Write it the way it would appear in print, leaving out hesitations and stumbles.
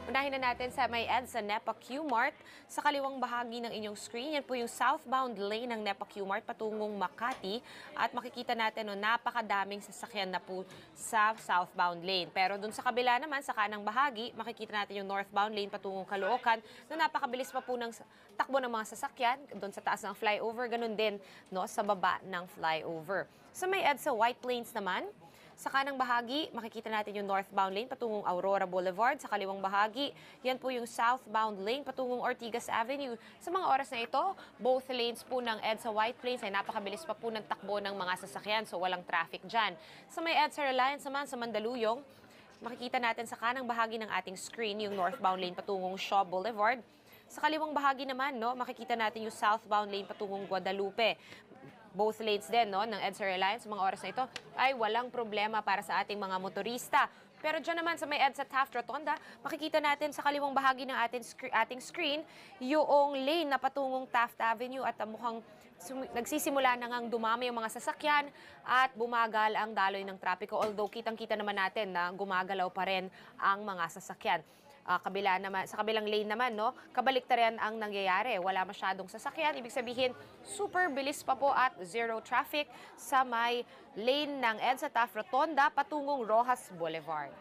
Unahin na natin sa may EDSA NEPA Q-Mart. Sa kaliwang bahagi ng inyong screen, yan po yung southbound lane ng NEPA Q-Mart patungong Makati. At makikita natin napakadaming sasakyan na po sa southbound lane. Pero dun sa kabila naman, sa kanang bahagi, makikita natin yung northbound lane patungong Caloocan na napakabilis pa po ng takbo ng mga sasakyan. Doon sa taas ng flyover, ganun din sa baba ng flyover. Sa may EDSA White Plains naman, sa kanang bahagi, makikita natin yung northbound lane patungong Aurora Boulevard. Sa kaliwang bahagi, yan po yung southbound lane patungong Ortigas Avenue. Sa mga oras na ito, both lanes po ng EDSA White Plains ay napakabilis pa po ng takbo ng mga sasakyan, so walang traffic dyan. Sa may EDSA Reliance naman sa Mandaluyong, makikita natin sa kanang bahagi ng ating screen yung northbound lane patungong Shaw Boulevard. Sa kaliwang bahagi naman, makikita natin yung southbound lane patungong Guadalupe. Both lanes din ng EDSA Reliance mga oras na ito ay walang problema para sa ating mga motorista. Pero dyan naman sa may EDSA Taft Rotonda, makikita natin sa kaliwang bahagi ng ating screen yung lane na patungong Taft Avenue at mukhang nagsisimula na ngang dumami yung mga sasakyan at bumagal ang daloy ng trapiko. Although kitang-kita naman natin na gumagalaw pa rin ang mga sasakyan. Sa kabilang lane naman, kabaliktaran ang nangyayari. Wala masyadong sasakyan. Ibig sabihin, super bilis pa po at zero traffic sa may lane ng EDSA Taft Rotonda patungong Rojas Boulevard.